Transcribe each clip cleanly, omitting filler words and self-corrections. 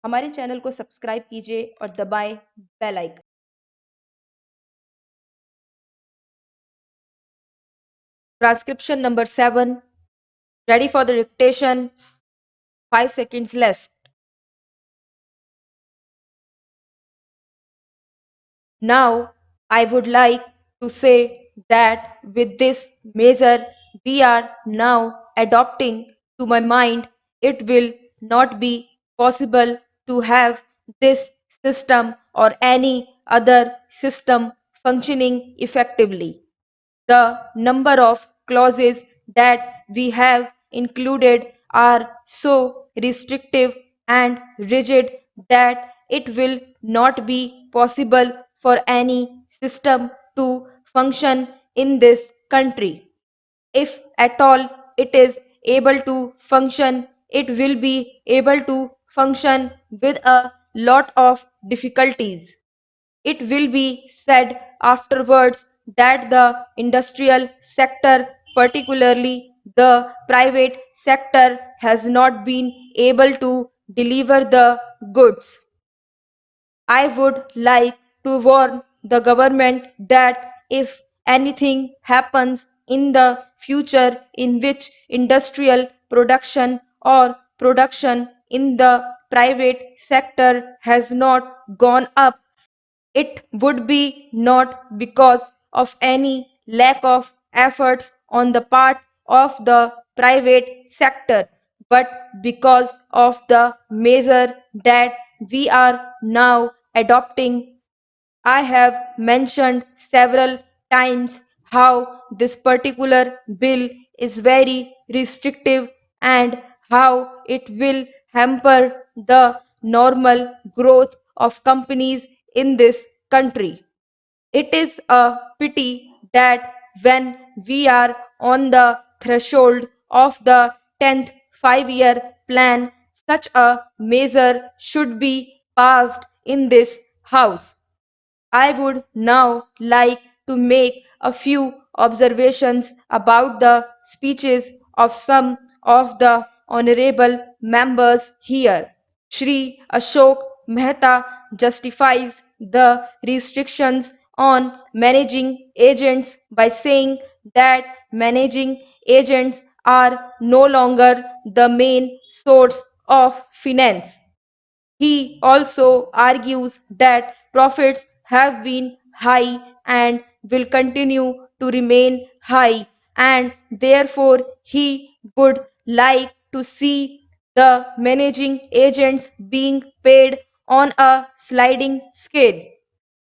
हमारे चैनल को सब्सक्राइब कीजिए और दबाएं bell icon. Transcription number 7. Ready for the dictation. 5 seconds left. Now, I would like to say that with this measure we are now adopting, to my mind, it will not be possible to have this system or any other system functioning effectively. The number of clauses that we have included are so restrictive and rigid that it will not be possible for any system to function in this country. If at all it is able to function, it will be able to function with a lot of difficulties. It will be said afterwards that the industrial sector, particularly the private sector, has not been able to deliver the goods. I would like to warn the government that if anything happens in the future in which industrial production or production in the private sector has not gone up, it would be not because of any lack of efforts on the part of the private sector, but because of the measure that we are now adopting. I have mentioned several times how this particular bill is very restrictive and how it will hamper the normal growth of companies in this country. It is a pity that when we are on the threshold of the 10th 5 year plan, such a measure should be passed in this House. I would now like to make a few observations about the speeches of some of the honorable members here. Shri Ashok Mehta justifies the restrictions on managing agents by saying that managing agents are no longer the main source of finance. He also argues that profits have been high and will continue to remain high, and therefore he would like to see the managing agents being paid on a sliding scale.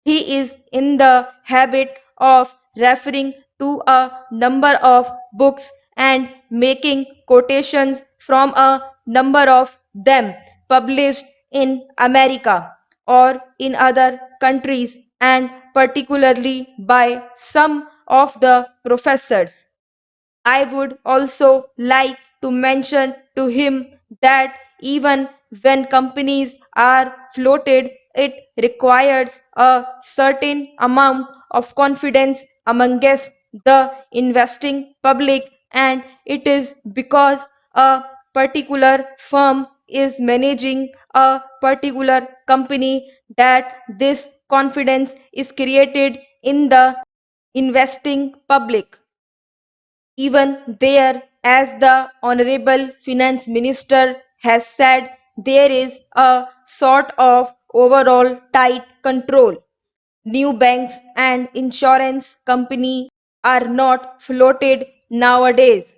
He is in the habit of referring to a number of books and making quotations from a number of them published in America or in other countries, and particularly by some of the professors. I would also like to mention to him that even when companies are floated, it requires a certain amount of confidence amongst the investing public, and it is because a particular firm is managing a particular company that this confidence is created in the investing public. Even there, as the Honorable Finance Minister has said, there is a sort of overall tight control. New banks and insurance company are not floated nowadays.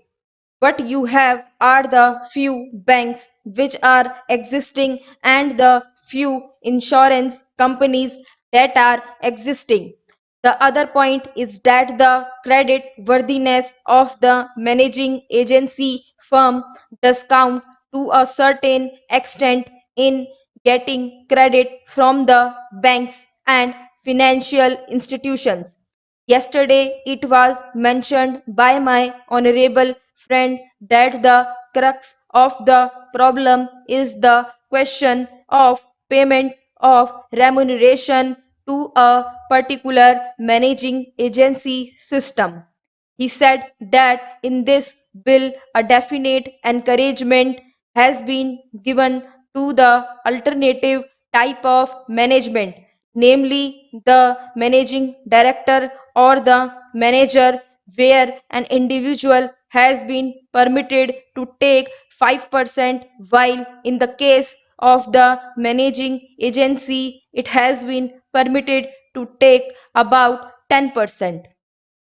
What you have are the few banks which are existing and the few insurance companies that are existing. The other point is that the credit worthiness of the managing agency firm does count to a certain extent in getting credit from the banks and financial institutions. Yesterday, it was mentioned by my honorable friend that the crux of the problem is the question of payment of remuneration to a particular managing agency system. He said that in this bill, a definite encouragement has been given to the alternative type of management, namely the managing director or the manager, where an individual has been permitted to take 5%, while in the case of the managing agency, it has been permitted to take about 10%.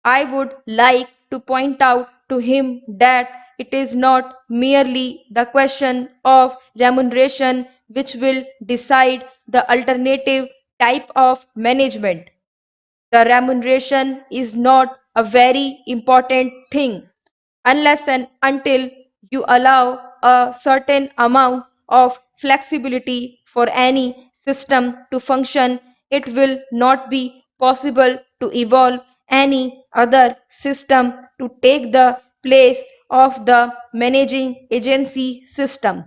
I would like to point out to him that it is not merely the question of remuneration which will decide the alternative type of management. The remuneration is not a very important thing unless and until you allow a certain amount of flexibility for any system to function. It will not be possible to evolve any other system to take the place of the managing agency system.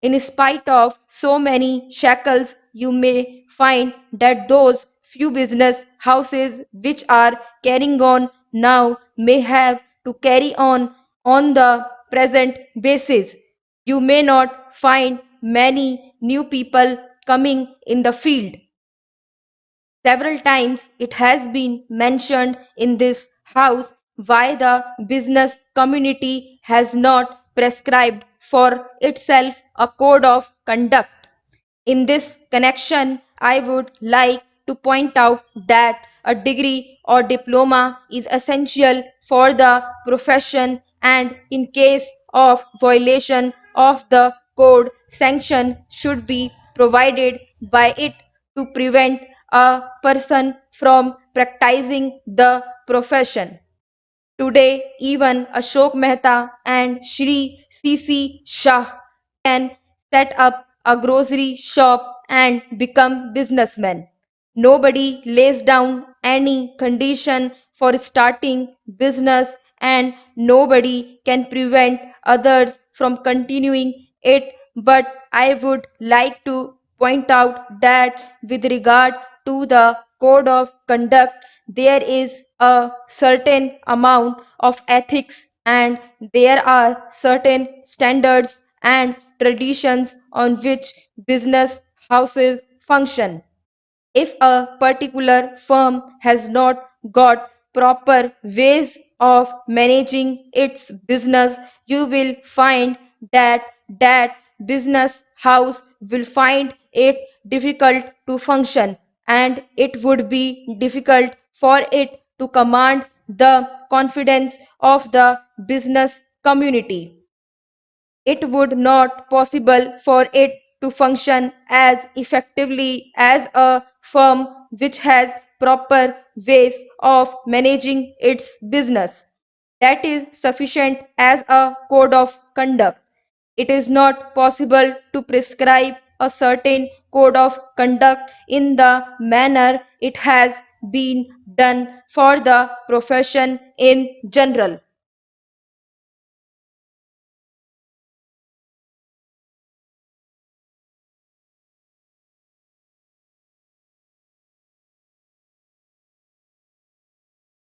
In spite of so many shackles, you may find that those few business houses which are carrying on now may have to carry on the present basis. You may not find many new people coming in the field. Several times it has been mentioned in this house why the business community has not prescribed for itself a code of conduct. In this connection, I would like to point out that a degree or diploma is essential for the profession, and in case of violation of the code, sanction should be provided by it to prevent a person from practicing the profession. Today, even Ashok Mehta and Shri C.C. Shah can set up a grocery shop and become businessmen. Nobody lays down any condition for starting business, and nobody can prevent others from continuing it. But I would like to point out that with regard to the code of conduct, there is a certain amount of ethics, and there are certain standards and traditions on which business houses function. If a particular firm has not got proper ways of managing its business, you will find that that business house will find it difficult to function, and it would be difficult for it to command the confidence of the business community. It would not possible for it to function as effectively as a firm which has proper ways of managing its business. That is sufficient as a code of conduct. It is not possible to prescribe a certain code of conduct in the manner it has been done for the profession in general.